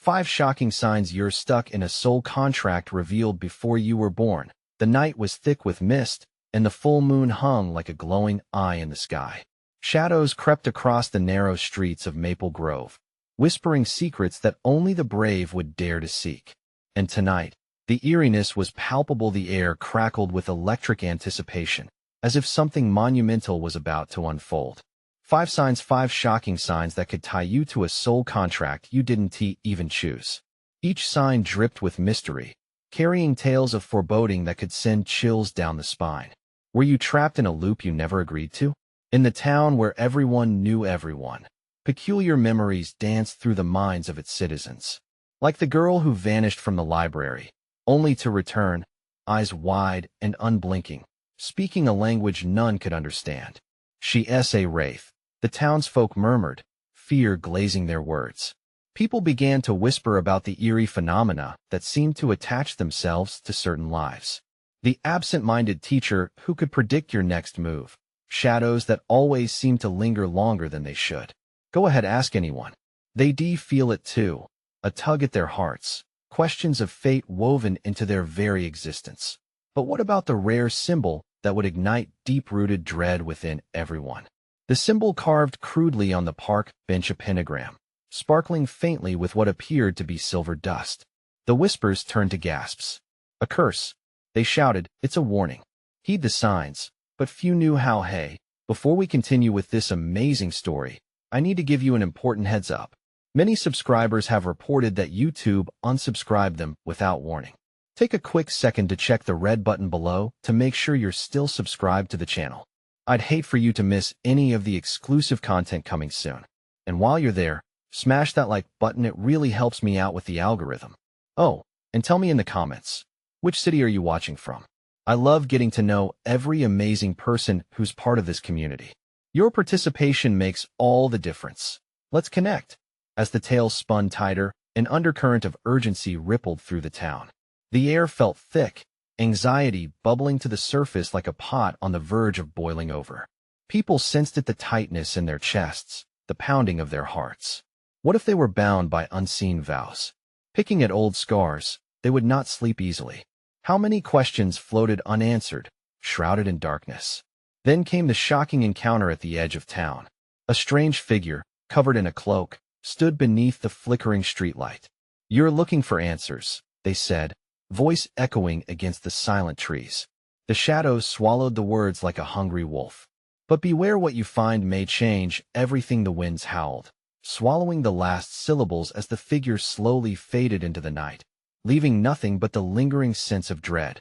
5 shocking signs you're stuck in a soul contract revealed before you were born. The night was thick with mist, and the full moon hung like a glowing eye in the sky. Shadows crept across the narrow streets of Maple Grove, whispering secrets that only the brave would dare to seek. And tonight, the eeriness was palpable. The air crackled with electric anticipation, as if something monumental was about to unfold. 5 signs, 5 shocking signs that could tie you to a soul contract you didn't even choose. Each sign dripped with mystery, carrying tales of foreboding that could send chills down the spine. Were you trapped in a loop you never agreed to? In the town where everyone knew everyone, peculiar memories danced through the minds of its citizens. Like the girl who vanished from the library, only to return, eyes wide and unblinking, speaking a language none could understand. She's a wraith, the townsfolk murmured, fear glazing their words. People began to whisper about the eerie phenomena that seemed to attach themselves to certain lives. The absent-minded teacher who could predict your next move. Shadows that always seem to linger longer than they should. Go ahead, ask anyone. They feel it too. A tug at their hearts. Questions of fate woven into their very existence. But what about the rare symbol that would ignite deep-rooted dread within everyone? The symbol carved crudely on the park bench, a pentagram, sparkling faintly with what appeared to be silver dust. The whispers turned to gasps. A curse. They shouted, it's a warning. Heed the signs. But few knew how. Hey, before we continue with this amazing story, I need to give you an important heads up. Many subscribers have reported that YouTube unsubscribed them without warning. Take a quick second to check the red button below to make sure you're still subscribed to the channel. I'd hate for you to miss any of the exclusive content coming soon. And while you're there, smash that like button. It really helps me out with the algorithm. Oh, and tell me in the comments, which city are you watching from? I love getting to know every amazing person who's part of this community. Your participation makes all the difference. Let's connect. As the tale spun tighter, an undercurrent of urgency rippled through the town. The air felt thick, anxiety bubbling to the surface like a pot on the verge of boiling over. People sensed it, the tightness in their chests, the pounding of their hearts. What if they were bound by unseen vows? Picking at old scars, they would not sleep easily. How many questions floated unanswered, shrouded in darkness? Then came the shocking encounter at the edge of town. A strange figure, covered in a cloak, stood beneath the flickering streetlight. You're looking for answers, they said, voice echoing against the silent trees. The shadows swallowed the words like a hungry wolf. But beware, what you find may change everything. The winds howled, swallowing the last syllables as the figure slowly faded into the night, leaving nothing but the lingering sense of dread.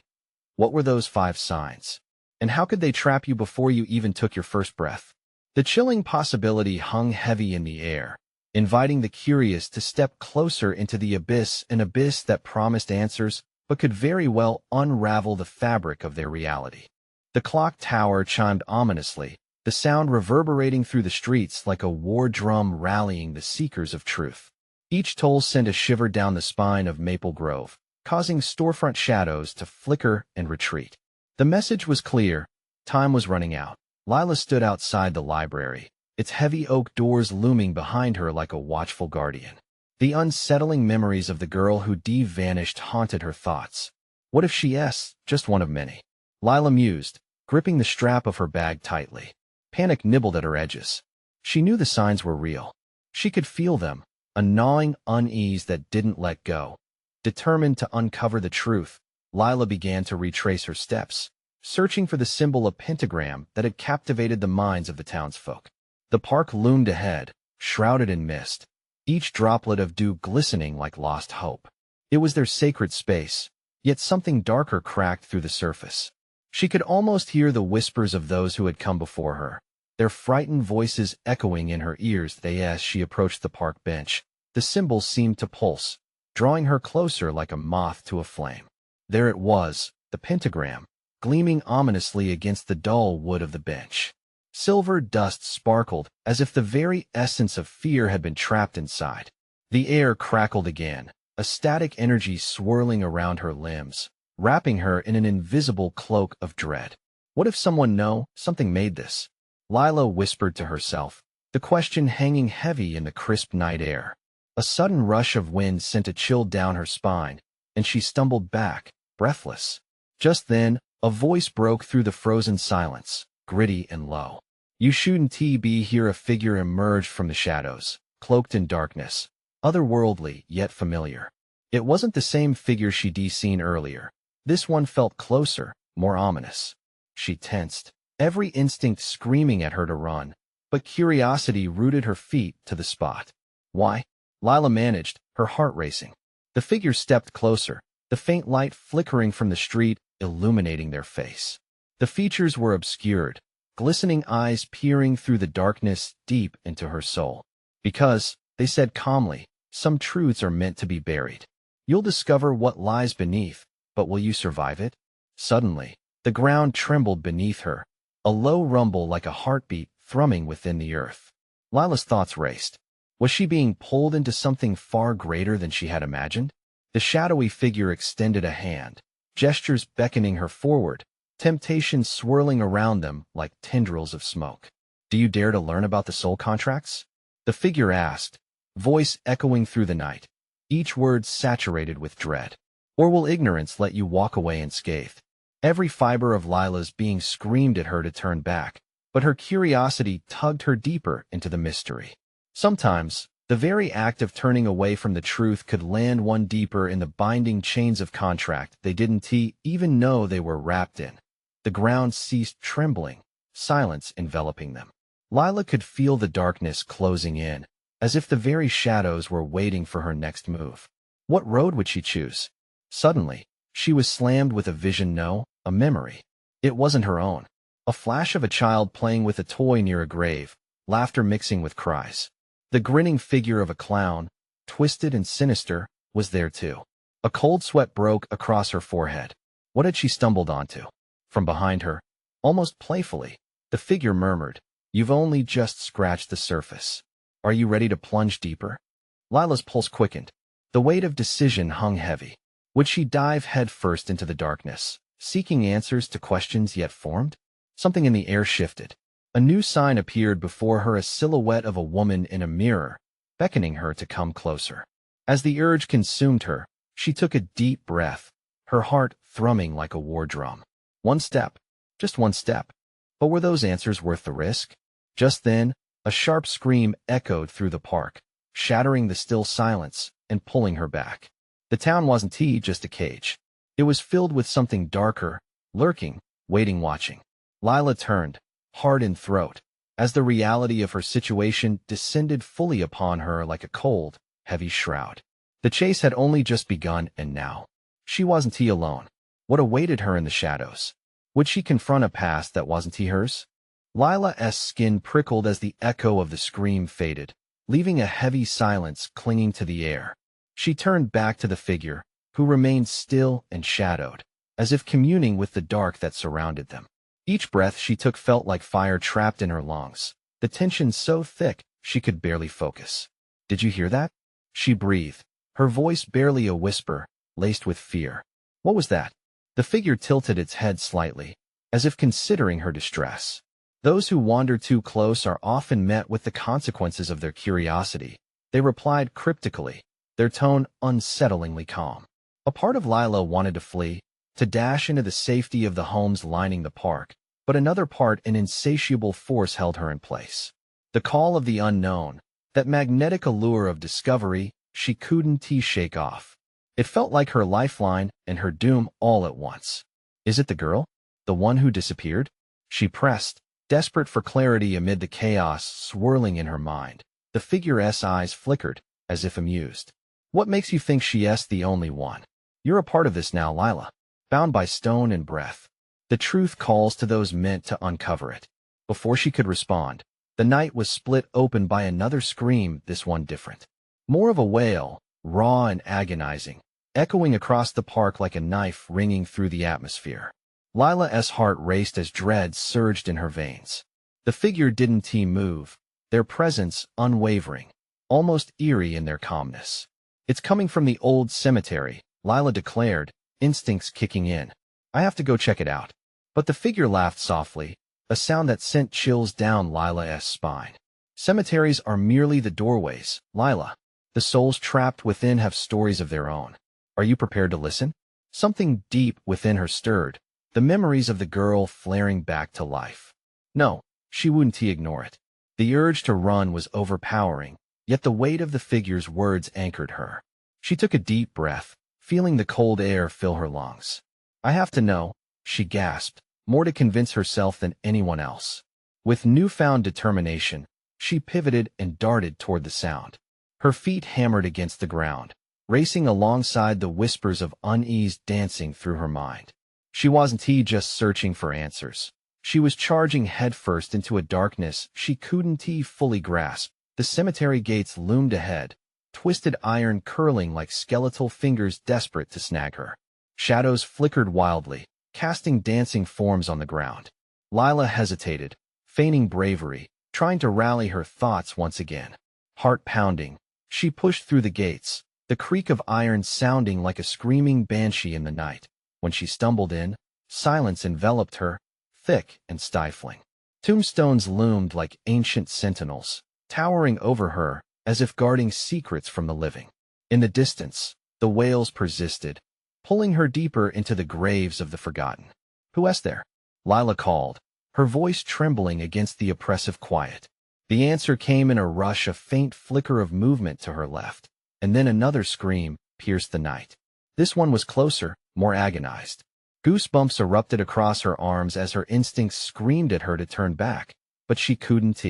What were those 5 signs? And how could they trap you before you even took your first breath? The chilling possibility hung heavy in the air, inviting the curious to step closer into the abyss, an abyss that promised answers but could very well unravel the fabric of their reality. The clock tower chimed ominously, the sound reverberating through the streets like a war drum rallying the seekers of truth. Each toll sent a shiver down the spine of Maple Grove, causing storefront shadows to flicker and retreat. The message was clear. Time was running out. Lila stood outside the library, its heavy oak doors looming behind her like a watchful guardian. The unsettling memories of the girl who vanished haunted her thoughts. What if she's just one of many? Lila mused, gripping the strap of her bag tightly. Panic nibbled at her edges. She knew the signs were real. She could feel them, a gnawing unease that didn't let go. Determined to uncover the truth, Lila began to retrace her steps, searching for the symbol, a pentagram that had captivated the minds of the townsfolk. The park loomed ahead, shrouded in mist, each droplet of dew glistening like lost hope. It was their sacred space, yet something darker cracked through the surface. She could almost hear the whispers of those who had come before her, their frightened voices echoing in her ears. As she approached the park bench, the symbol seemed to pulse, drawing her closer like a moth to a flame. There it was, the pentagram, gleaming ominously against the dull wood of the bench. Silver dust sparkled, as if the very essence of fear had been trapped inside. The air crackled again, a static energy swirling around her limbs, wrapping her in an invisible cloak of dread. What if something made this? Lila whispered to herself, the question hanging heavy in the crisp night air. A sudden rush of wind sent a chill down her spine, and she stumbled back, breathless. Just then, a voice broke through the frozen silence, gritty and low. "You shouldn't be here." A figure emerged from the shadows, cloaked in darkness, otherworldly yet familiar. It wasn't the same figure she'd seen earlier. This one felt closer, more ominous. She tensed, every instinct screaming at her to run, but curiosity rooted her feet to the spot. "Why?" Lila managed, her heart racing. The figure stepped closer, the faint light flickering from the street, illuminating their face. The features were obscured, glistening eyes peering through the darkness deep into her soul. "Because," they said calmly, "some truths are meant to be buried. You'll discover what lies beneath, but will you survive it?" Suddenly, the ground trembled beneath her, a low rumble like a heartbeat thrumming within the earth. Lila's thoughts raced. Was she being pulled into something far greater than she had imagined? The shadowy figure extended a hand, gestures beckoning her forward, temptation swirling around them like tendrils of smoke. "Do you dare to learn about the soul contracts?" the figure asked, voice echoing through the night, each word saturated with dread. "Or will ignorance let you walk away unscathed?" Every fiber of Lila's being screamed at her to turn back, but her curiosity tugged her deeper into the mystery. Sometimes, the very act of turning away from the truth could land one deeper in the binding chains of contract they didn't even know they were wrapped in. The ground ceased trembling, silence enveloping them. Lila could feel the darkness closing in, as if the very shadows were waiting for her next move. What road would she choose? Suddenly, she was slammed with a vision, no, a memory. It wasn't her own. A flash of a child playing with a toy near a grave, laughter mixing with cries. The grinning figure of a clown, twisted and sinister, was there too. A cold sweat broke across her forehead. What had she stumbled onto? From behind her, almost playfully, the figure murmured, "You've only just scratched the surface. Are you ready to plunge deeper?" Lila's pulse quickened. The weight of decision hung heavy. Would she dive headfirst into the darkness, seeking answers to questions yet formed? Something in the air shifted. A new sign appeared before her, a silhouette of a woman in a mirror, beckoning her to come closer. As the urge consumed her, she took a deep breath, her heart thrumming like a war drum. One step, just one step. But were those answers worth the risk? Just then, a sharp scream echoed through the park, shattering the still silence and pulling her back. The town wasn't just a cage. It was filled with something darker, lurking, waiting, watching. Lila turned, hard in throat, as the reality of her situation descended fully upon her like a cold, heavy shroud. The chase had only just begun, and now, she wasn't alone. What awaited her in the shadows? Would she confront a past that wasn't hers? Lila's skin prickled as the echo of the scream faded, leaving a heavy silence clinging to the air. She turned back to the figure, who remained still and shadowed, as if communing with the dark that surrounded them. Each breath she took felt like fire trapped in her lungs, the tension so thick she could barely focus. "Did you hear that?" she breathed, her voice barely a whisper, laced with fear. "What was that?" The figure tilted its head slightly, as if considering her distress. Those who wander too close are often met with the consequences of their curiosity. They replied cryptically, their tone unsettlingly calm. A part of Lila wanted to flee, to dash into the safety of the homes lining the park, but another part, an insatiable force, held her in place. The call of the unknown, that magnetic allure of discovery, she couldn't shake off. It felt like her lifeline and her doom all at once. "Is it the girl? The one who disappeared?" she pressed, desperate for clarity amid the chaos swirling in her mind. The figure's eyes flickered, as if amused. "What makes you think she's the only one? You're a part of this now, Lila. Bound by stone and breath. The truth calls to those meant to uncover it." Before she could respond, the night was split open by another scream, this one different. More of a wail, raw and agonizing, echoing across the park like a knife ringing through the atmosphere. Lila's heart raced as dread surged in her veins. The figure didn't move, their presence unwavering, almost eerie in their calmness. "It's coming from the old cemetery," Lila declared, instincts kicking in. "I have to go check it out." But the figure laughed softly, a sound that sent chills down Lila's spine. "Cemeteries are merely the doorways, Lila. The souls trapped within have stories of their own. Are you prepared to listen? Something deep within her stirred, the memories of the girl flaring back to life. No, she wouldn't ignore it. The urge to run was overpowering, yet the weight of the figure's words anchored her. She took a deep breath, feeling the cold air fill her lungs. I have to know, she gasped, more to convince herself than anyone else. With newfound determination, she pivoted and darted toward the sound. Her feet hammered against the ground, racing alongside the whispers of unease dancing through her mind. She wasn't just searching for answers. She was charging headfirst into a darkness she couldn't fully grasp. The cemetery gates loomed ahead, twisted iron curling like skeletal fingers desperate to snag her. Shadows flickered wildly, casting dancing forms on the ground. Lila hesitated, feigning bravery, trying to rally her thoughts once again. Heart pounding, she pushed through the gates, the creak of iron sounding like a screaming banshee in the night. When she stumbled in, silence enveloped her, thick and stifling. Tombstones loomed like ancient sentinels, towering over her as if guarding secrets from the living. In the distance, the wails persisted, pulling her deeper into the graves of the forgotten. Who is there? Lila called, her voice trembling against the oppressive quiet. The answer came in a rush, a faint flicker of movement to her left, and then another scream pierced the night. This one was closer, more agonized. Goosebumps erupted across her arms as her instincts screamed at her to turn back, but she couldn't.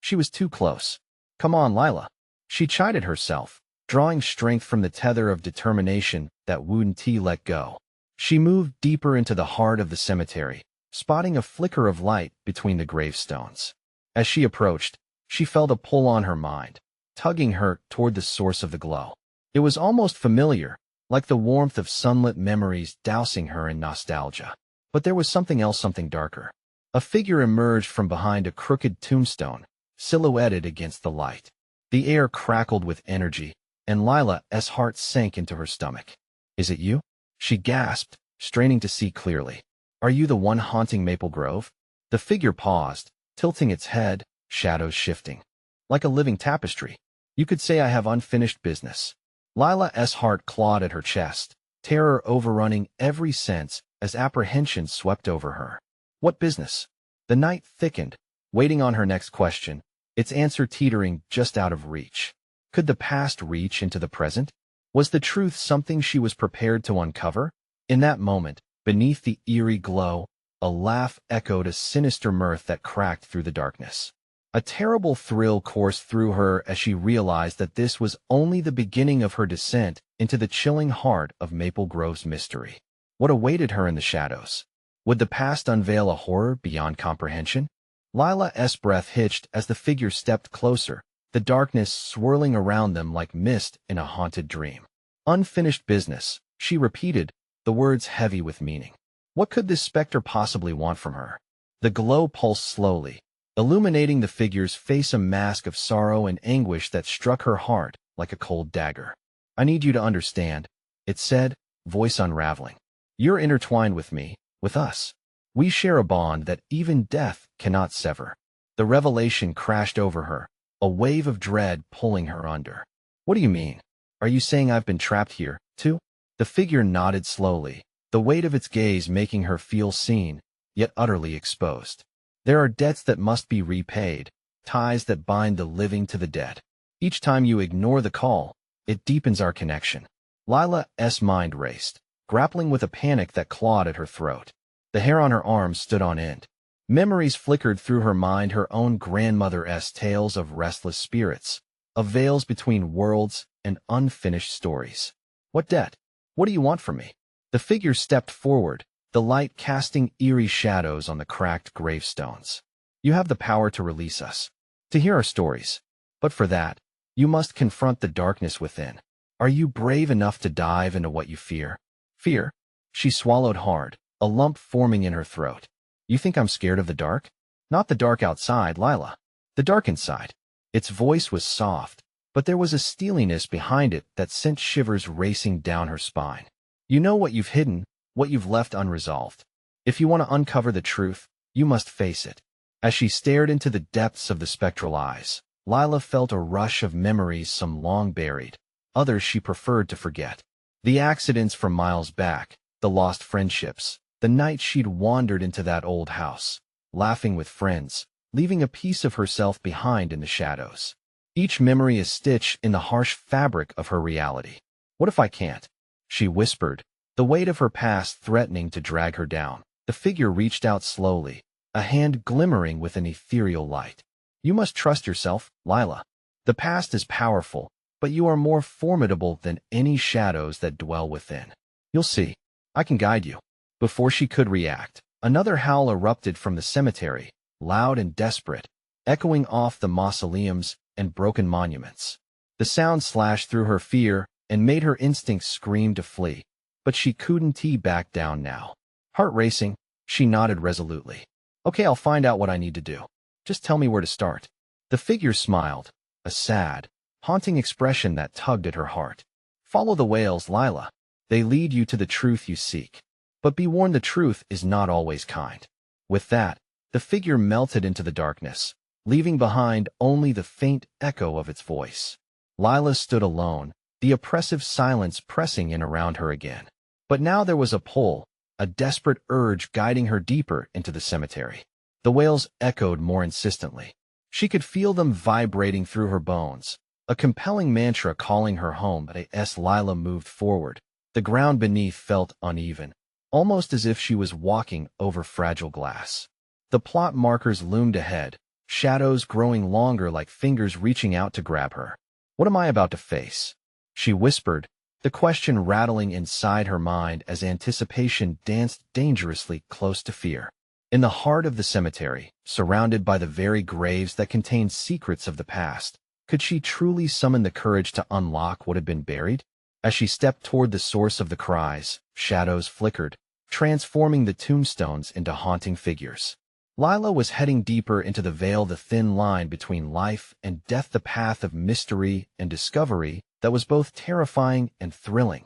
She was too close. Come on, Lila. She chided herself, drawing strength from the tether of determination that wouldn't let go. She moved deeper into the heart of the cemetery, spotting a flicker of light between the gravestones. As she approached, she felt a pull on her mind, tugging her toward the source of the glow. It was almost familiar, like the warmth of sunlit memories dousing her in nostalgia. But there was something else, something darker. A figure emerged from behind a crooked tombstone, silhouetted against the light. The air crackled with energy, and Lila's heart sank into her stomach. Is it you? She gasped, straining to see clearly. Are you the one haunting Maple Grove? The figure paused, tilting its head, shadows shifting. Like a living tapestry. You could say I have unfinished business. Lila's heart clawed at her chest, terror overrunning every sense as apprehension swept over her. What business? The night thickened, waiting on her next question, its answer teetering just out of reach. Could the past reach into the present? Was the truth something she was prepared to uncover? In that moment, beneath the eerie glow, a laugh echoed a sinister mirth that cracked through the darkness. A terrible thrill coursed through her as she realized that this was only the beginning of her descent into the chilling heart of Maple Grove's mystery. What awaited her in the shadows? Would the past unveil a horror beyond comprehension? Lila's breath hitched as the figure stepped closer, the darkness swirling around them like mist in a haunted dream. Unfinished business, she repeated, the words heavy with meaning. What could this specter possibly want from her? The glow pulsed slowly, illuminating the figure's face, a mask of sorrow and anguish that struck her heart like a cold dagger. I need you to understand, it said, voice unraveling. You're intertwined with me, with us. We share a bond that even death cannot sever. The revelation crashed over her, a wave of dread pulling her under. What do you mean? Are you saying I've been trapped here, too? The figure nodded slowly, the weight of its gaze making her feel seen, yet utterly exposed. There are debts that must be repaid, ties that bind the living to the dead. Each time you ignore the call, it deepens our connection. Lila's mind raced, grappling with a panic that clawed at her throat. The hair on her arms stood on end. Memories flickered through her mind, her own grandmother's tales of restless spirits, of veils between worlds and unfinished stories. What debt? What do you want from me? The figure stepped forward, the light casting eerie shadows on the cracked gravestones. You have the power to release us, to hear our stories. But for that, you must confront the darkness within. Are you brave enough to dive into what you fear? Fear? She swallowed hard, a lump forming in her throat. You think I'm scared of the dark? Not the dark outside, Lila. The dark inside. Its voice was soft, but there was a steeliness behind it that sent shivers racing down her spine. You know what you've hidden, what you've left unresolved. If you want to uncover the truth, you must face it. As she stared into the depths of the spectral eyes, Lila felt a rush of memories, some long buried, others she preferred to forget. The accidents from miles back, the lost friendships, the night she'd wandered into that old house, laughing with friends, leaving a piece of herself behind in the shadows. Each memory is stitched in the harsh fabric of her reality. What if I can't? She whispered, the weight of her past threatening to drag her down. The figure reached out slowly, a hand glimmering with an ethereal light. You must trust yourself, Lila. The past is powerful, but you are more formidable than any shadows that dwell within. You'll see. I can guide you. Before she could react, another howl erupted from the cemetery, loud and desperate, echoing off the mausoleums and broken monuments. The sound slashed through her fear and made her instincts scream to flee, but she couldn't back down now. Heart racing, she nodded resolutely. Okay, I'll find out what I need to do. Just tell me where to start. The figure smiled, a sad, haunting expression that tugged at her heart. Follow the whales, Lila. They lead you to the truth you seek. But be warned, the truth is not always kind. With that, the figure melted into the darkness, leaving behind only the faint echo of its voice. Lila stood alone, the oppressive silence pressing in around her again. But now there was a pull, a desperate urge guiding her deeper into the cemetery. The wails echoed more insistently. She could feel them vibrating through her bones, a compelling mantra calling her home. As Lila moved forward, the ground beneath felt uneven, almost as if she was walking over fragile glass. The plot markers loomed ahead, shadows growing longer like fingers reaching out to grab her. What am I about to face? She whispered, the question rattling inside her mind as anticipation danced dangerously close to fear. In the heart of the cemetery, surrounded by the very graves that contained secrets of the past, could she truly summon the courage to unlock what had been buried? As she stepped toward the source of the cries, shadows flickered, transforming the tombstones into haunting figures. Lila was heading deeper into the veil, the thin line between life and death, the path of mystery and discovery that was both terrifying and thrilling.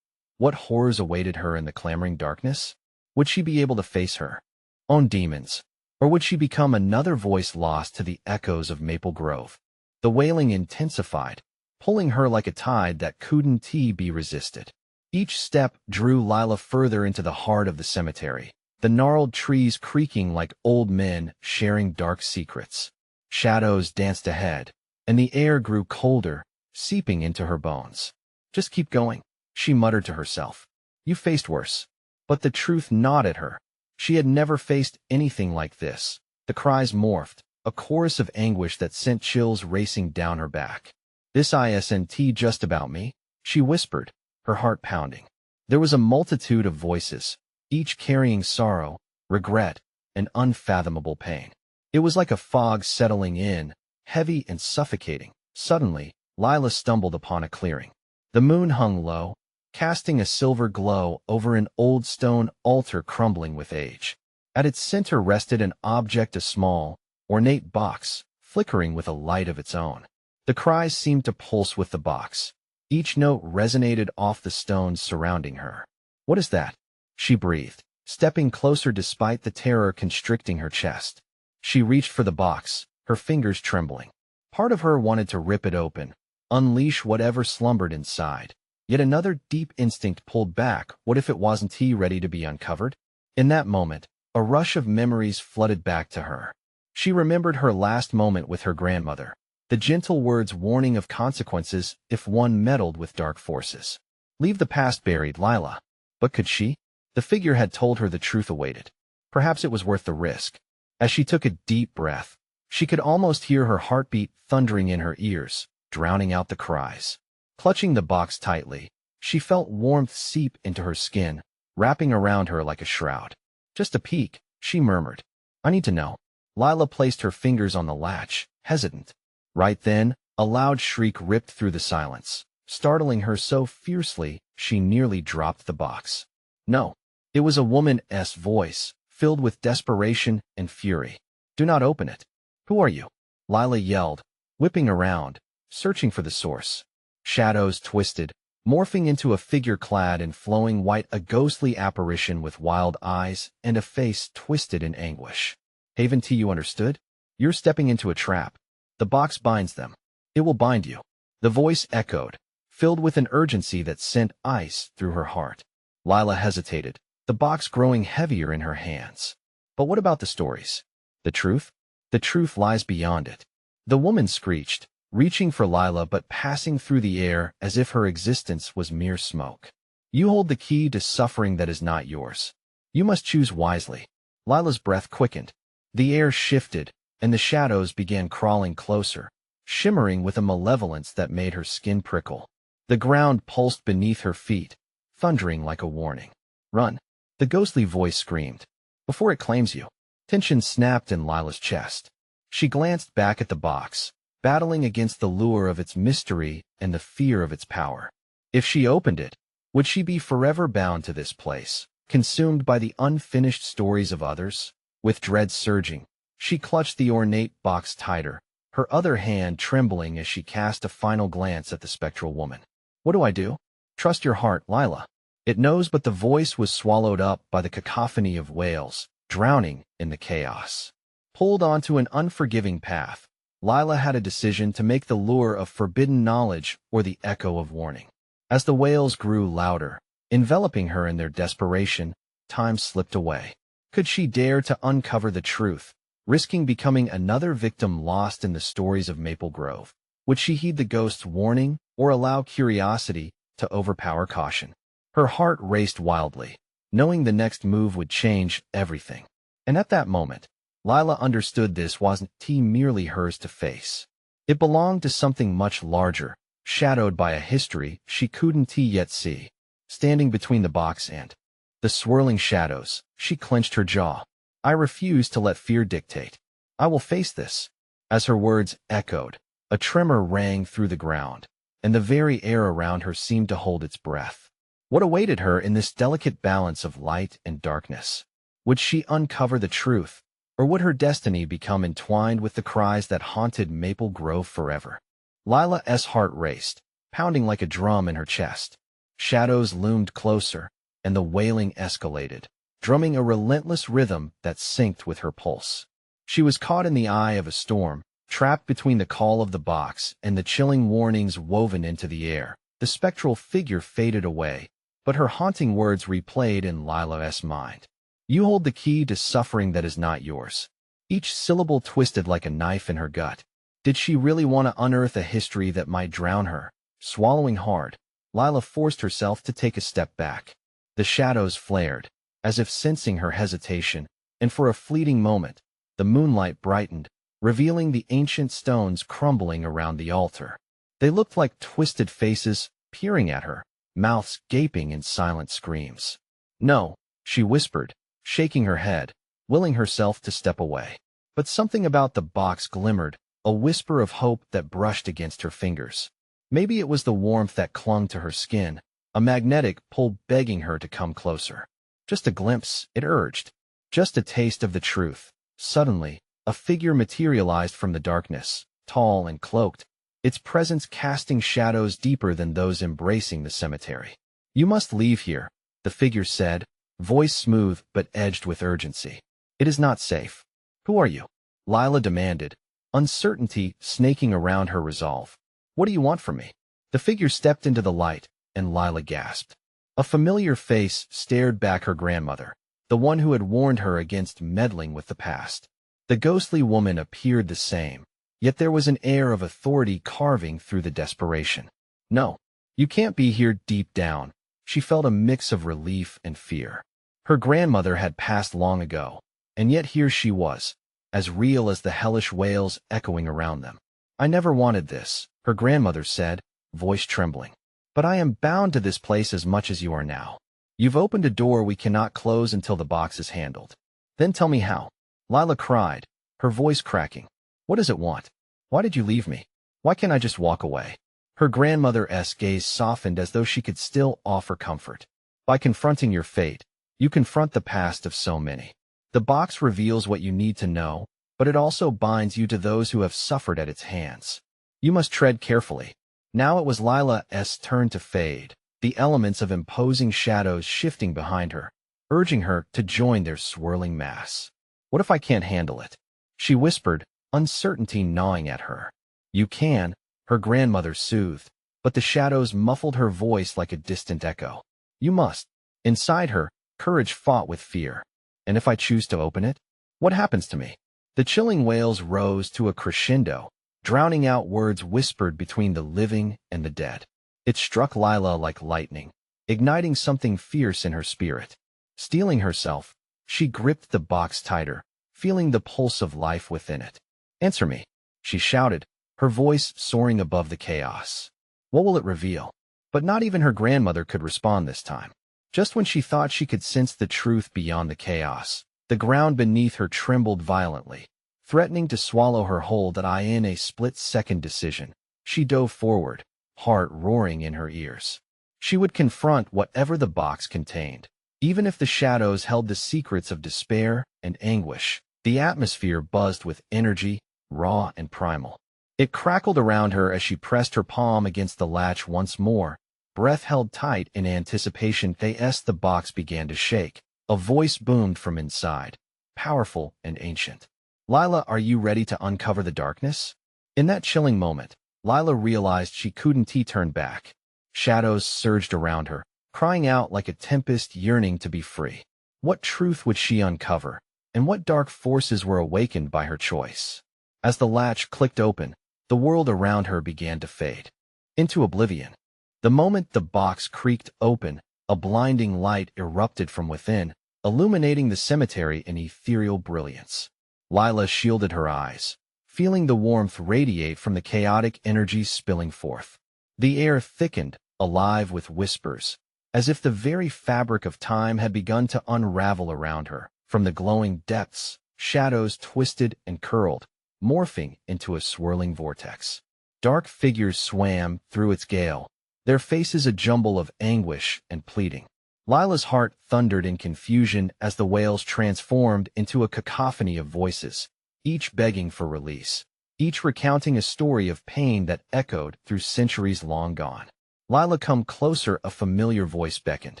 What horrors awaited her in the clamoring darkness? Would she be able to face her own demons, or would she become another voice lost to the echoes of Maple Grove? The wailing intensified, pulling her like a tide that couldn't be resisted. Each step drew Lila further into the heart of the cemetery, the gnarled trees creaking like old men sharing dark secrets. Shadows danced ahead, and the air grew colder, seeping into her bones. Just keep going, she muttered to herself. You faced worse. But the truth gnawed at her. She had never faced anything like this. The cries morphed, a chorus of anguish that sent chills racing down her back. This isn't just about me, she whispered, her heart pounding. There was a multitude of voices, each carrying sorrow, regret, and unfathomable pain. It was like a fog settling in, heavy and suffocating. Suddenly, Lila stumbled upon a clearing. The moon hung low, casting a silver glow over an old stone altar crumbling with age. At its center rested an object, a small, ornate box, flickering with a light of its own. The cries seemed to pulse with the box. Each note resonated off the stones surrounding her. What is that? She breathed, stepping closer despite the terror constricting her chest. She reached for the box, her fingers trembling. Part of her wanted to rip it open, unleash whatever slumbered inside. Yet another deep instinct pulled back. What if it wasn't ready to be uncovered? In that moment, a rush of memories flooded back to her. She remembered her last moment with her grandmother, the gentle words warning of consequences if one meddled with dark forces. Leave the past buried, Lila. But could she? The figure had told her the truth awaited. Perhaps it was worth the risk. As she took a deep breath, she could almost hear her heartbeat thundering in her ears, drowning out the cries. Clutching the box tightly, she felt warmth seep into her skin, wrapping around her like a shroud. Just a peek, she murmured. I need to know. Lila placed her fingers on the latch, hesitant. Right then, a loud shriek ripped through the silence, startling her so fiercely she nearly dropped the box. No, it was a woman's voice, filled with desperation and fury. Do not open it. Who are you? Lila yelled, whipping around, searching for the source. Shadows twisted, morphing into a figure clad in flowing white, a ghostly apparition with wild eyes and a face twisted in anguish. Haven't you understood? You're stepping into a trap. The box binds them, It will bind you. The voice echoed, filled with an urgency that sent ice through her heart. Lila hesitated, the box growing heavier in her hands. But what about the stories? The truth? The truth lies beyond it. The woman screeched, reaching for Lila but passing through the air as if her existence was mere smoke. You hold the key to suffering that is not yours. You must choose wisely. Lila's breath quickened. The air shifted, and the shadows began crawling closer, shimmering with a malevolence that made her skin prickle. The ground pulsed beneath her feet, thundering like a warning. Run! The ghostly voice screamed. Before it claims you. Tension snapped in Lila's chest. She glanced back at the box, battling against the lure of its mystery and the fear of its power. If she opened it, would she be forever bound to this place, consumed by the unfinished stories of others? With dread surging, she clutched the ornate box tighter, her other hand trembling as she cast a final glance at the spectral woman. What do I do? Trust your heart, Lila. It knows, but the voice was swallowed up by the cacophony of wails, drowning in the chaos. Pulled onto an unforgiving path, Lila had a decision to make: the lure of forbidden knowledge or the echo of warning. As the wails grew louder, enveloping her in their desperation, time slipped away. Could she dare to uncover the truth, risking becoming another victim lost in the stories of Maple Grove? Would she heed the ghost's warning or allow curiosity to overpower caution? Her heart raced wildly, knowing the next move would change everything. And at that moment, Lila understood this wasn't merely hers to face. It belonged to something much larger, shadowed by a history she couldn't yet see. Standing between the box and the swirling shadows, she clenched her jaw. I refuse to let fear dictate. I will face this. As her words echoed, a tremor rang through the ground, and the very air around her seemed to hold its breath. What awaited her in this delicate balance of light and darkness? Would she uncover the truth, or would her destiny become entwined with the cries that haunted Maple Grove forever? Lila's heart raced, pounding like a drum in her chest. Shadows loomed closer, and the wailing escalated, drumming a relentless rhythm that synced with her pulse. She was caught in the eye of a storm, trapped between the call of the box and the chilling warnings woven into the air. The spectral figure faded away, but her haunting words replayed in Lila's mind. You hold the key to suffering that is not yours. Each syllable twisted like a knife in her gut. Did she really want to unearth a history that might drown her? Swallowing hard, Lila forced herself to take a step back. The shadows flared, as if sensing her hesitation, and for a fleeting moment, the moonlight brightened, revealing the ancient stones crumbling around the altar. They looked like twisted faces peering at her, mouths gaping in silent screams. No, she whispered, shaking her head, willing herself to step away. But something about the box glimmered, a whisper of hope that brushed against her fingers. Maybe it was the warmth that clung to her skin, a magnetic pull begging her to come closer. Just a glimpse, it urged. Just a taste of the truth. Suddenly, a figure materialized from the darkness, tall and cloaked, its presence casting shadows deeper than those embracing the cemetery. You must leave here, the figure said, voice smooth but edged with urgency. It is not safe. Who are you? Lila demanded, uncertainty snaking around her resolve. What do you want from me? The figure stepped into the light, and Lila gasped. A familiar face stared back, her grandmother, the one who had warned her against meddling with the past. The ghostly woman appeared the same, yet there was an air of authority carving through the desperation. No, you can't be here. Deep down, she felt a mix of relief and fear. Her grandmother had passed long ago, and yet here she was, as real as the hellish wails echoing around them. I never wanted this, her grandmother said, voice trembling. But I am bound to this place as much as you are now. You've opened a door we cannot close until the box is handled. Then tell me how. Lila cried, her voice cracking. What does it want? Why did you leave me? Why can't I just walk away? Her grandmother's gaze softened as though she could still offer comfort. By confronting your fate, you confront the past of so many. The box reveals what you need to know, but it also binds you to those who have suffered at its hands. You must tread carefully. Now it was Lila's turn to fade, the elements of imposing shadows shifting behind her, urging her to join their swirling mass. What if I can't handle it? She whispered, uncertainty gnawing at her. You can, her grandmother soothed, but the shadows muffled her voice like a distant echo. You must. Inside her, courage fought with fear. And if I choose to open it? What happens to me? The chilling wails rose to a crescendo, drowning out words whispered between the living and the dead. It struck Lila like lightning, igniting something fierce in her spirit. Steeling herself, she gripped the box tighter, feeling the pulse of life within it. Answer me, she shouted, her voice soaring above the chaos. What will it reveal? But not even her grandmother could respond this time. Just when she thought she could sense the truth beyond the chaos, the ground beneath her trembled violently, threatening to swallow her whole. That in a split-second decision, she dove forward, heart roaring in her ears. She would confront whatever the box contained, even if the shadows held the secrets of despair and anguish. The atmosphere buzzed with energy, raw and primal. It crackled around her as she pressed her palm against the latch once more, breath held tight in anticipation. The box began to shake. A voice boomed from inside, powerful and ancient. Lila, are you ready to uncover the darkness? In that chilling moment, Lila realized she couldn't turn back. Shadows surged around her, crying out like a tempest yearning to be free. What truth would she uncover, and what dark forces were awakened by her choice? As the latch clicked open, the world around her began to fade into oblivion. The moment the box creaked open, a blinding light erupted from within, illuminating the cemetery in ethereal brilliance. Lila shielded her eyes, feeling the warmth radiate from the chaotic energies spilling forth. The air thickened, alive with whispers, as if the very fabric of time had begun to unravel around her. From the glowing depths, shadows twisted and curled, morphing into a swirling vortex. Dark figures swam through its gale, their faces a jumble of anguish and pleading. Lila's heart thundered in confusion as the wails transformed into a cacophony of voices, each begging for release, each recounting a story of pain that echoed through centuries long gone. Lila, come closer, a familiar voice beckoned.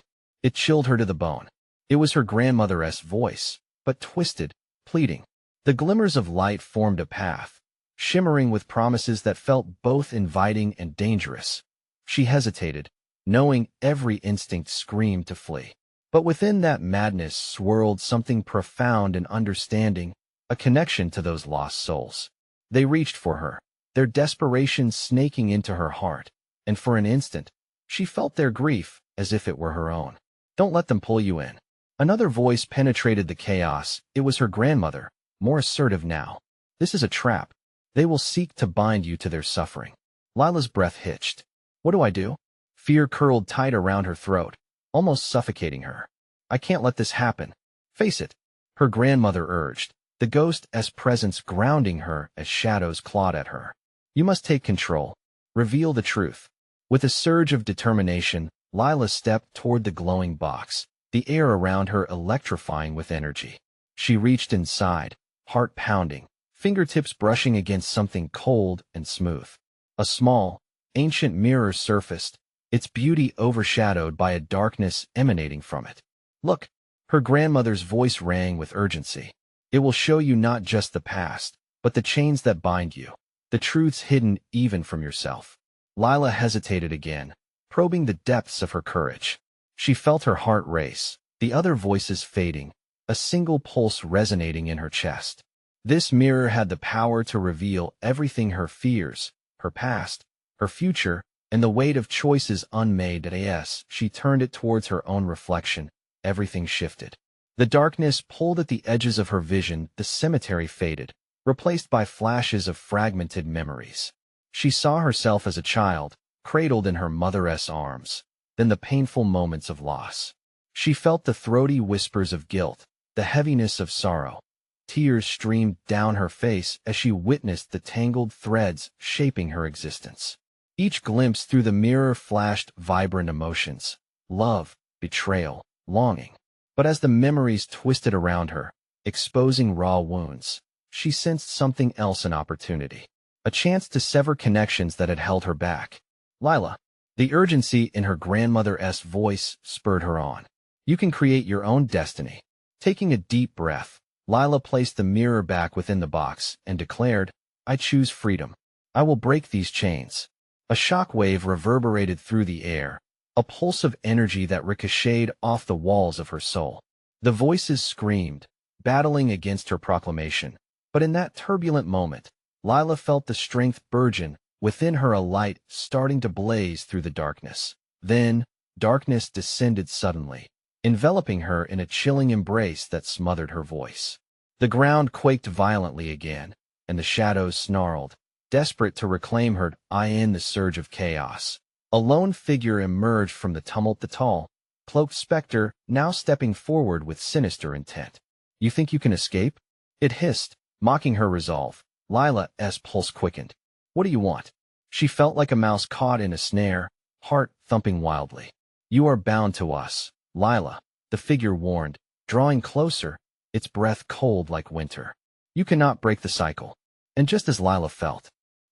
It chilled her to the bone. It was her grandmother's voice, but twisted, pleading. The glimmers of light formed a path, shimmering with promises that felt both inviting and dangerous. She hesitated, knowing every instinct screamed to flee. But within that madness swirled something profound and understanding, a connection to those lost souls. They reached for her, their desperation snaking into her heart, and for an instant, she felt their grief as if it were her own. Don't let them pull you in. Another voice penetrated the chaos. It was her grandmother, more assertive now. This is a trap. They will seek to bind you to their suffering. Lila's breath hitched. What do I do? Fear curled tight around her throat, almost suffocating her. I can't let this happen. Face it, her grandmother urged, the ghost's presence grounding her as shadows clawed at her. You must take control. Reveal the truth. With a surge of determination, Lila stepped toward the glowing box, the air around her electrifying with energy. She reached inside, heart pounding, fingertips brushing against something cold and smooth. A small, ancient mirror surfaced, its beauty overshadowed by a darkness emanating from it. Look, her grandmother's voice rang with urgency. It will show you not just the past, but the chains that bind you, the truths hidden even from yourself. Lila hesitated again, probing the depths of her courage. She felt her heart race, the other voices fading, a single pulse resonating in her chest. This mirror had the power to reveal everything: her fears, her past, her future, and the weight of choices unmade. As she turned it towards her own reflection, everything shifted. The darkness pulled at the edges of her vision. The cemetery faded, replaced by flashes of fragmented memories. She saw herself as a child, cradled in her mother's arms, then the painful moments of loss. She felt the throaty whispers of guilt, the heaviness of sorrow. Tears streamed down her face as she witnessed the tangled threads shaping her existence. Each glimpse through the mirror flashed vibrant emotions: love, betrayal, longing. But as the memories twisted around her, exposing raw wounds, she sensed something else: an opportunity. A chance to sever connections that had held her back. Lila. The urgency in her grandmother's voice spurred her on. You can create your own destiny. Taking a deep breath, Lila placed the mirror back within the box and declared, I choose freedom. I will break these chains. A shock wave reverberated through the air, a pulse of energy that ricocheted off the walls of her soul. The voices screamed, battling against her proclamation. But in that turbulent moment, Lila felt the strength burgeon within her, a light starting to blaze through the darkness. Then, darkness descended suddenly, enveloping her in a chilling embrace that smothered her voice. The ground quaked violently again, and the shadows snarled, desperate to reclaim her. In the surge of chaos, a lone figure emerged from the tumult, the tall, cloaked specter, now stepping forward with sinister intent. You think you can escape? It hissed, mocking her resolve. Lila's pulse quickened. What do you want? She felt like a mouse caught in a snare, heart thumping wildly. You are bound to us, Lila, the figure warned, drawing closer, its breath cold like winter. You cannot break the cycle. And just as Lila felt,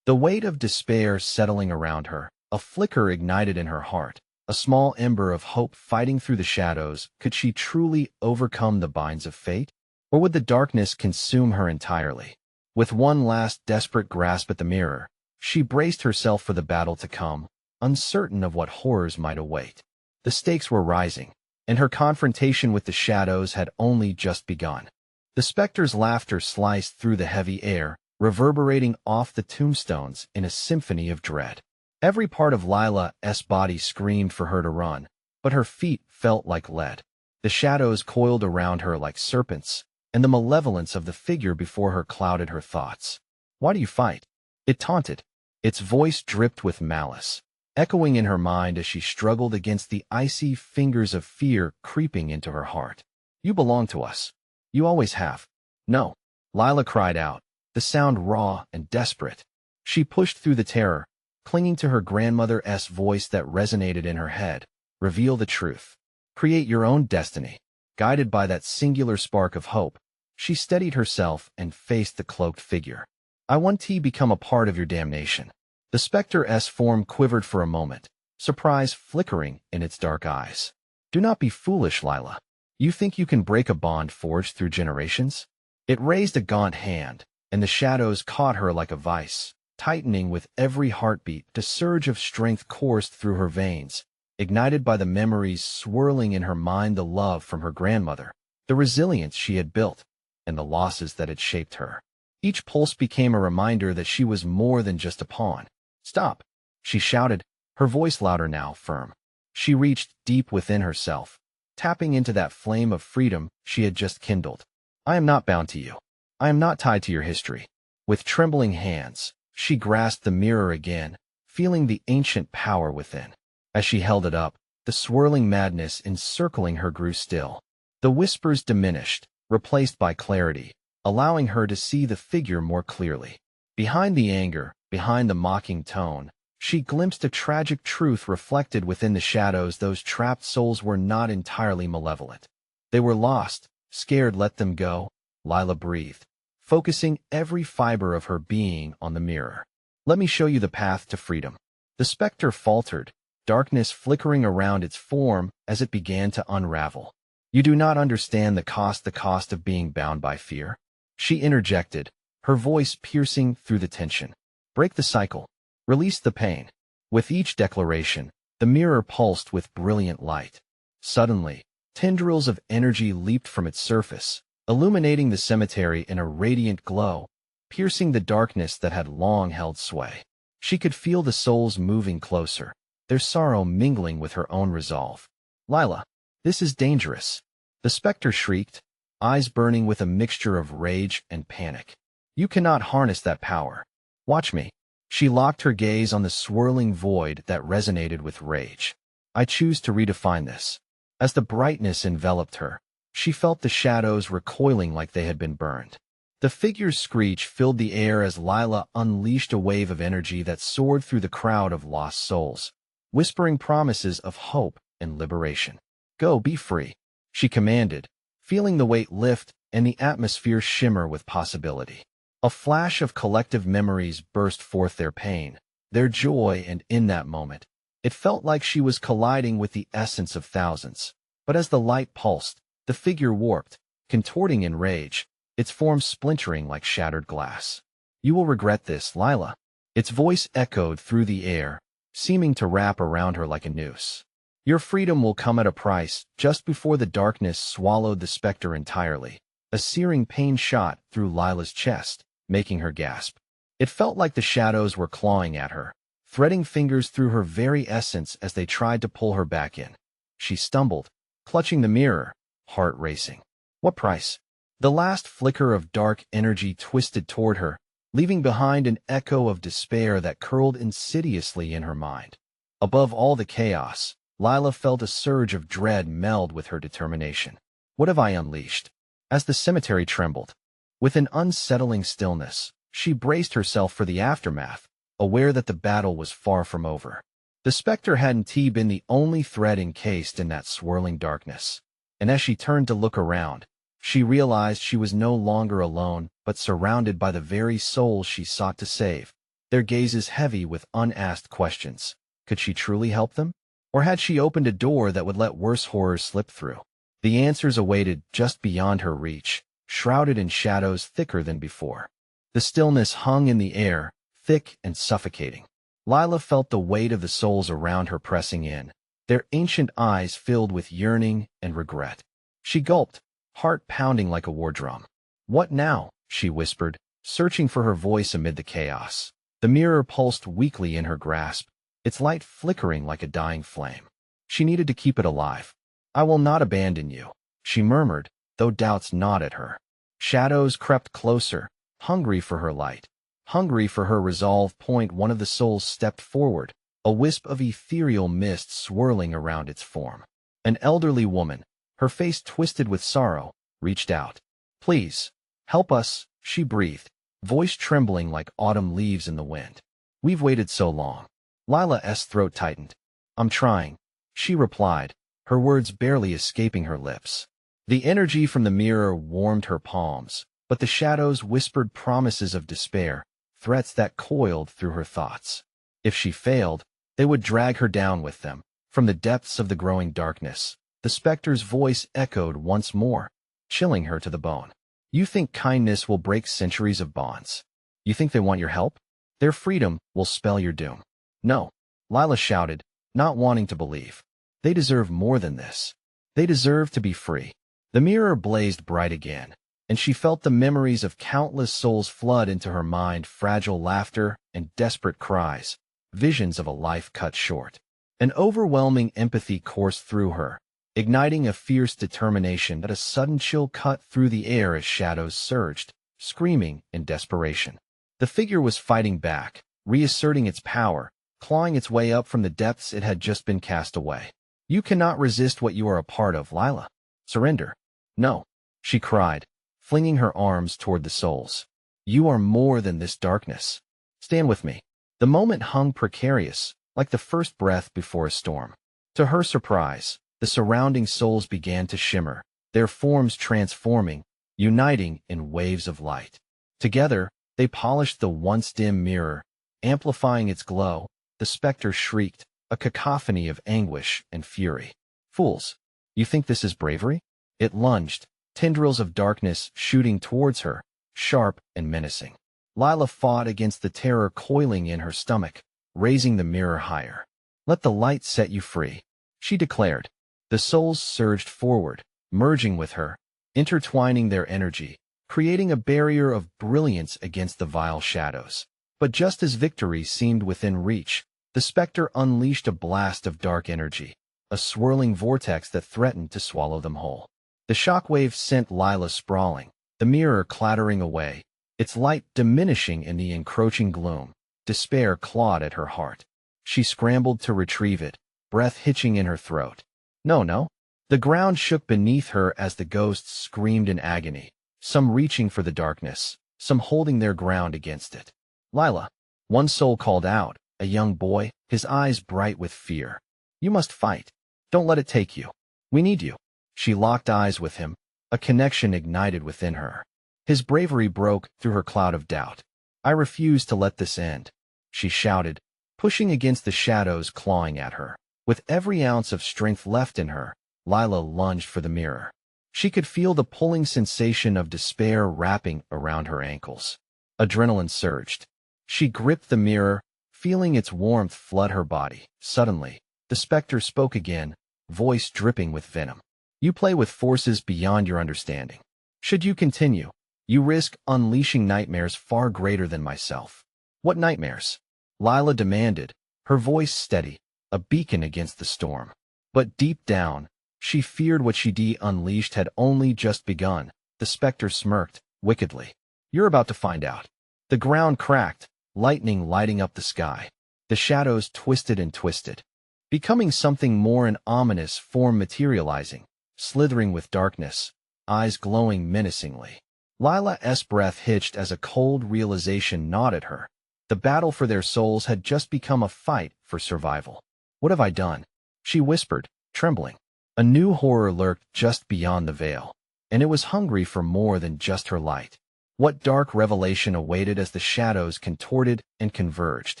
the weight of despair settling around her, a flicker ignited in her heart, a small ember of hope fighting through the shadows. Could she truly overcome the binds of fate? Or would the darkness consume her entirely? With one last desperate grasp at the mirror, she braced herself for the battle to come, uncertain of what horrors might await. The stakes were rising, and her confrontation with the shadows had only just begun. The specter's laughter sliced through the heavy air, reverberating off the tombstones in a symphony of dread. Every part of Lila's body screamed for her to run, but her feet felt like lead. The shadows coiled around her like serpents, and the malevolence of the figure before her clouded her thoughts. Why do you fight? It taunted. Its voice dripped with malice, echoing in her mind as she struggled against the icy fingers of fear creeping into her heart. You belong to us. You always have. No, Lila cried out, the sound raw and desperate. She pushed through the terror, clinging to her grandmother's voice that resonated in her head. Reveal the truth. Create your own destiny. Guided by that singular spark of hope, she steadied herself and faced the cloaked figure. I want to become a part of your damnation. The specter's form quivered for a moment, surprise flickering in its dark eyes. Do not be foolish, Lila. You think you can break a bond forged through generations? It raised a gaunt hand, and the shadows caught her like a vice, tightening with every heartbeat. A surge of strength coursed through her veins, ignited by the memories swirling in her mind, the love from her grandmother, the resilience she had built, and the losses that had shaped her. Each pulse became a reminder that she was more than just a pawn. Stop, she shouted, her voice louder now, firm. She reached deep within herself, tapping into that flame of freedom she had just kindled. I am not bound to you. I am not tied to your history. With trembling hands, she grasped the mirror again, feeling the ancient power within. As she held it up, the swirling madness encircling her grew still. The whispers diminished, replaced by clarity, allowing her to see the figure more clearly. Behind the anger, behind the mocking tone, she glimpsed a tragic truth reflected within the shadows. Those trapped souls were not entirely malevolent. They were lost, scared. Let them go, Lila breathed, focusing every fiber of her being on the mirror. Let me show you the path to freedom. The specter faltered, darkness flickering around its form as it began to unravel. You do not understand the cost of being bound by fear, she interjected, her voice piercing through the tension. Break the cycle. Release the pain. With each declaration, the mirror pulsed with brilliant light. Suddenly, tendrils of energy leaped from its surface, illuminating the cemetery in a radiant glow, piercing the darkness that had long held sway. She could feel the souls moving closer, their sorrow mingling with her own resolve. Lila, this is dangerous, the specter shrieked, eyes burning with a mixture of rage and panic. You cannot harness that power. Watch me. She locked her gaze on the swirling void that resonated with rage. I choose to redefine this. As the brightness enveloped her, she felt the shadows recoiling like they had been burned. The figure's screech filled the air as Lila unleashed a wave of energy that soared through the crowd of lost souls, whispering promises of hope and liberation. Go, be free, she commanded, feeling the weight lift and the atmosphere shimmer with possibility. A flash of collective memories burst forth, their pain, their joy, and in that moment, it felt like she was colliding with the essence of thousands. But as the light pulsed, the figure warped, contorting in rage, its form splintering like shattered glass. You will regret this, Lila. Its voice echoed through the air, seeming to wrap around her like a noose. Your freedom will come at a price. Just before the darkness swallowed the specter entirely, a searing pain shot through Lila's chest, making her gasp. It felt like the shadows were clawing at her, threading fingers through her very essence as they tried to pull her back in. She stumbled, clutching the mirror, heart racing. What price? The last flicker of dark energy twisted toward her, leaving behind an echo of despair that curled insidiously in her mind. Above all the chaos, Lila felt a surge of dread meld with her determination. What have I unleashed? As the cemetery trembled, with an unsettling stillness, she braced herself for the aftermath, aware that the battle was far from over. The specter hadn't been the only thread encased in that swirling darkness, and as she turned to look around, she realized she was no longer alone, but surrounded by the very souls she sought to save, their gazes heavy with unasked questions. Could she truly help them? Or had she opened a door that would let worse horrors slip through? The answers awaited just beyond her reach, shrouded in shadows thicker than before. The stillness hung in the air, thick and suffocating. Lila felt the weight of the souls around her pressing in, their ancient eyes filled with yearning and regret. She gulped, heart pounding like a war drum. What now? She whispered, searching for her voice amid the chaos. The mirror pulsed weakly in her grasp, its light flickering like a dying flame. She needed to keep it alive. I will not abandon you, she murmured, though doubts gnawed at her. Shadows crept closer, hungry for her light, hungry for her resolve. One of the souls stepped forward, a wisp of ethereal mist swirling around its form. An elderly woman, her face twisted with sorrow, reached out. Please, help us, she breathed, voice trembling like autumn leaves in the wind. We've waited so long. Lila's throat tightened. I'm trying, she replied, her words barely escaping her lips. The energy from the mirror warmed her palms, but the shadows whispered promises of despair, threats that coiled through her thoughts. If she failed, they would drag her down with them. From the depths of the growing darkness, the specter's voice echoed once more, chilling her to the bone. You think kindness will break centuries of bonds? You think they want your help? Their freedom will spell your doom. No, Lila shouted, not wanting to believe. They deserve more than this. They deserve to be free. The mirror blazed bright again, and she felt the memories of countless souls flood into her mind, fragile laughter and desperate cries, visions of a life cut short. An overwhelming empathy coursed through her, igniting a fierce determination that a sudden chill cut through the air as shadows surged, screaming in desperation. The figure was fighting back, reasserting its power, clawing its way up from the depths it had just been cast away. You cannot resist what you are a part of, Lila. Surrender. No, she cried, flinging her arms toward the souls. You are more than this darkness. Stand with me. The moment hung precarious, like the first breath before a storm. To her surprise, the surrounding souls began to shimmer, their forms transforming, uniting in waves of light. Together, they polished the once dim mirror, amplifying its glow. The specter shrieked, a cacophony of anguish and fury. Fools! You think this is bravery? It lunged, tendrils of darkness shooting towards her, sharp and menacing. Lila fought against the terror coiling in her stomach, raising the mirror higher. Let the light set you free, she declared. The souls surged forward, merging with her, intertwining their energy, creating a barrier of brilliance against the vile shadows. But just as victory seemed within reach, the specter unleashed a blast of dark energy, a swirling vortex that threatened to swallow them whole. The shockwave sent Lila sprawling, the mirror clattering away, its light diminishing in the encroaching gloom. Despair clawed at her heart. She scrambled to retrieve it, breath hitching in her throat. No. The ground shook beneath her as the ghosts screamed in agony, some reaching for the darkness, some holding their ground against it. Lila, one soul called out, a young boy, his eyes bright with fear. You must fight. Don't let it take you. We need you. She locked eyes with him, a connection ignited within her. His bravery broke through her cloud of doubt. I refuse to let this end, she shouted, pushing against the shadows clawing at her. With every ounce of strength left in her, Lila lunged for the mirror. She could feel the pulling sensation of despair wrapping around her ankles. Adrenaline surged. She gripped the mirror, feeling its warmth flood her body. Suddenly, the specter spoke again, voice dripping with venom. You play with forces beyond your understanding. Should you continue, you risk unleashing nightmares far greater than myself. What nightmares? Lila demanded, her voice steady, a beacon against the storm. But deep down, she feared what she unleashed had only just begun. The specter smirked, wickedly. You're about to find out. The ground cracked, lightning lighting up the sky. The shadows twisted and twisted, becoming something more an ominous form materializing, slithering with darkness, eyes glowing menacingly. Lila's breath hitched as a cold realization gnawed at her. The battle for their souls had just become a fight for survival. What have I done? She whispered, trembling. A new horror lurked just beyond the veil, and it was hungry for more than just her light. What dark revelation awaited as the shadows contorted and converged?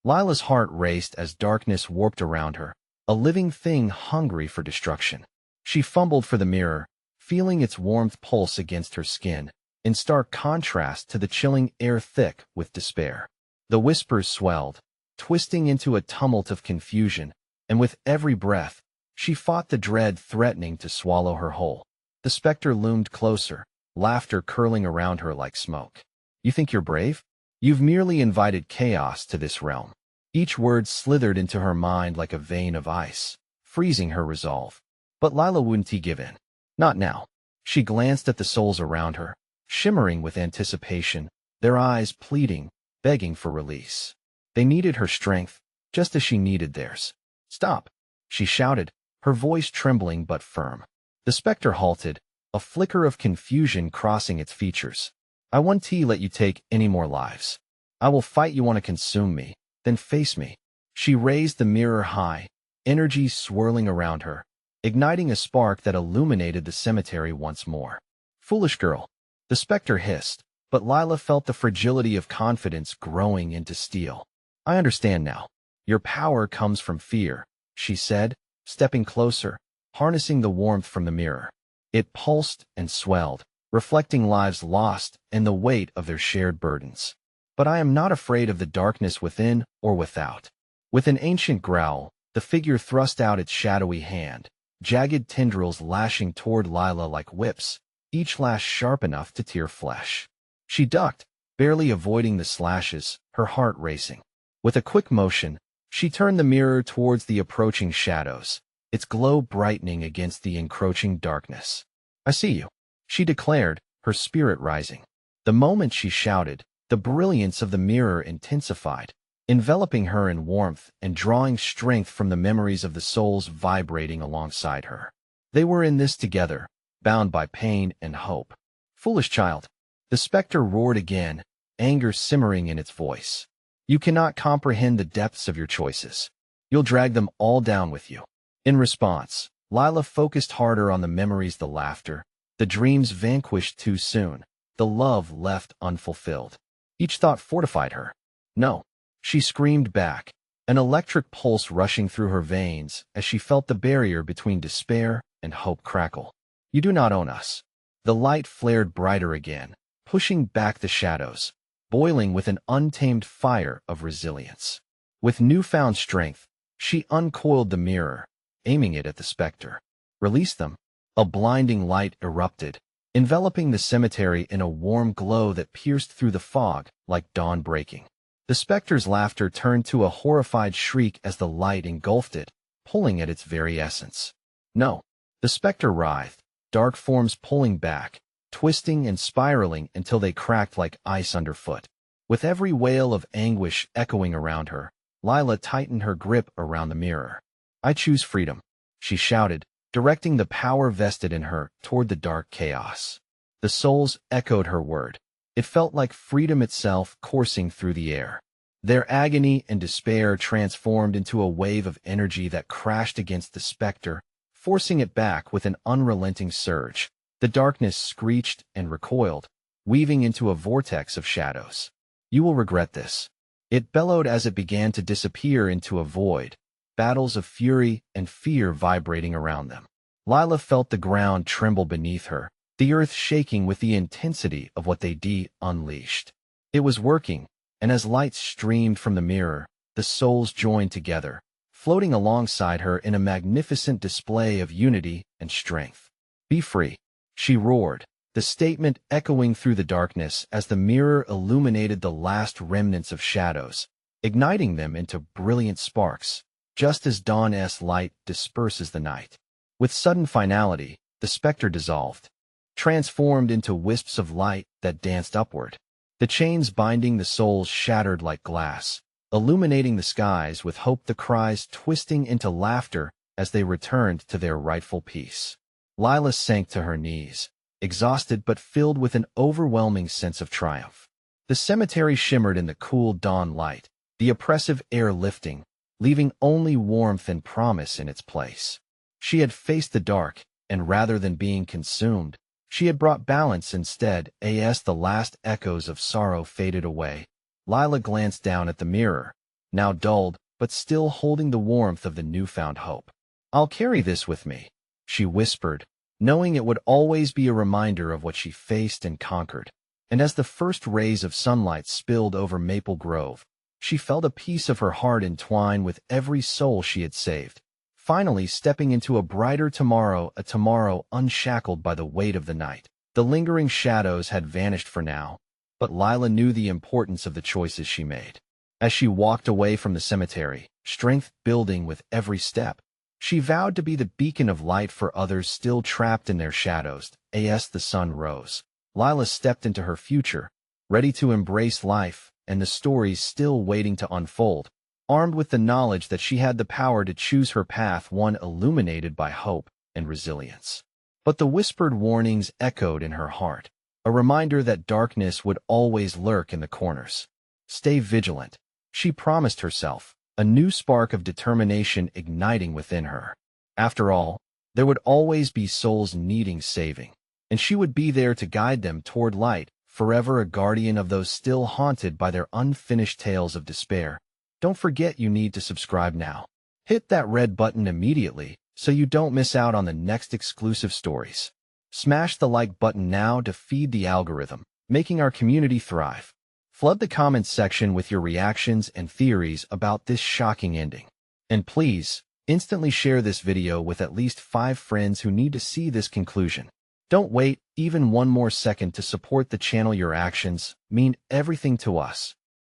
Lila's heart raced as darkness warped around her, a living thing hungry for destruction. She fumbled for the mirror, feeling its warmth pulse against her skin, in stark contrast to the chilling air thick with despair. The whispers swelled, twisting into a tumult of confusion, and with every breath, she fought the dread threatening to swallow her whole. The specter loomed closer, laughter curling around her like smoke. You think you're brave? You've merely invited chaos to this realm. Each word slithered into her mind like a vein of ice, freezing her resolve. But Lila wouldn't give in. Not now. She glanced at the souls around her, shimmering with anticipation, their eyes pleading, begging for release. They needed her strength, just as she needed theirs. Stop, she shouted, her voice trembling but firm. The specter halted, a flicker of confusion crossing its features. I won't let you take any more lives. I will fight you want to consume me, then face me. She raised the mirror high, energy swirling around her, igniting a spark that illuminated the cemetery once more. Foolish girl, the specter hissed, but Lila felt the fragility of confidence growing into steel. I understand now. Your power comes from fear, she said, stepping closer, harnessing the warmth from the mirror. It pulsed and swelled, reflecting lives lost and the weight of their shared burdens. But I am not afraid of the darkness within or without. With an ancient growl, the figure thrust out its shadowy hand, jagged tendrils lashing toward Lila like whips, each lash sharp enough to tear flesh. She ducked, barely avoiding the slashes, her heart racing. With a quick motion, she turned the mirror towards the approaching shadows, its glow brightening against the encroaching darkness. I see you, she declared, her spirit rising. The moment she shouted, the brilliance of the mirror intensified, enveloping her in warmth and drawing strength from the memories of the souls vibrating alongside her. They were in this together, bound by pain and hope. Foolish child, the specter roared again, anger simmering in its voice. You cannot comprehend the depths of your choices. You'll drag them all down with you. In response, Lila focused harder on the memories, the laughter, the dreams vanquished too soon, the love left unfulfilled. Each thought fortified her. No, she screamed back, an electric pulse rushing through her veins as she felt the barrier between despair and hope crackle. You do not own us. The light flared brighter again, pushing back the shadows, boiling with an untamed fire of resilience. With newfound strength, she uncoiled the mirror, aiming it at the specter. Release them. A blinding light erupted, enveloping the cemetery in a warm glow that pierced through the fog like dawn breaking. The specter's laughter turned to a horrified shriek as the light engulfed it, pulling at its very essence. No, the specter writhed, dark forms pulling back, twisting and spiraling until they cracked like ice underfoot. With every wail of anguish echoing around her, Lila tightened her grip around the mirror. I choose freedom, she shouted, directing the power vested in her toward the dark chaos. The souls echoed her word. It felt like freedom itself coursing through the air. Their agony and despair transformed into a wave of energy that crashed against the specter, forcing it back with an unrelenting surge. The darkness screeched and recoiled, weaving into a vortex of shadows. You will regret this. It bellowed as it began to disappear into a void, battles of fury and fear vibrating around them. Lila felt the ground tremble beneath her, the earth shaking with the intensity of what they unleashed. It was working, and as light streamed from the mirror, the souls joined together, floating alongside her in a magnificent display of unity and strength. "Be free," she roared, the statement echoing through the darkness as the mirror illuminated the last remnants of shadows, igniting them into brilliant sparks, just as dawn's light disperses the night. With sudden finality, the specter dissolved, transformed into wisps of light that danced upward. The chains binding the souls shattered like glass, illuminating the skies with hope, the cries twisting into laughter as they returned to their rightful peace. Lila sank to her knees, exhausted but filled with an overwhelming sense of triumph. The cemetery shimmered in the cool dawn light, the oppressive air lifting, leaving only warmth and promise in its place. She had faced the dark, and rather than being consumed, she had brought balance instead. As the last echoes of sorrow faded away, Lila glanced down at the mirror, now dulled, but still holding the warmth of the newfound hope. "I'll carry this with me," she whispered, knowing it would always be a reminder of what she faced and conquered. And as the first rays of sunlight spilled over Maple Grove, she felt a piece of her heart entwine with every soul she had saved, finally stepping into a brighter tomorrow, a tomorrow unshackled by the weight of the night. The lingering shadows had vanished for now, but Lila knew the importance of the choices she made. As she walked away from the cemetery, strength building with every step, she vowed to be the beacon of light for others still trapped in their shadows. As the sun rose, Lila stepped into her future, ready to embrace life and the stories still waiting to unfold, armed with the knowledge that she had the power to choose her path, one illuminated by hope and resilience. But the whispered warnings echoed in her heart, a reminder that darkness would always lurk in the corners. "Stay vigilant," she promised herself, a new spark of determination igniting within her. After all, there would always be souls needing saving, and she would be there to guide them toward light, forever a guardian of those still haunted by their unfinished tales of despair. Don't forget you need to subscribe now. Hit that red button immediately so you don't miss out on the next exclusive stories. Smash the like button now to feed the algorithm, making our community thrive. Flood the comments section with your reactions and theories about this shocking ending. And please, instantly share this video with at least 5 friends who need to see this conclusion. Don't wait even one more second to support the channel. Your actions mean everything to us.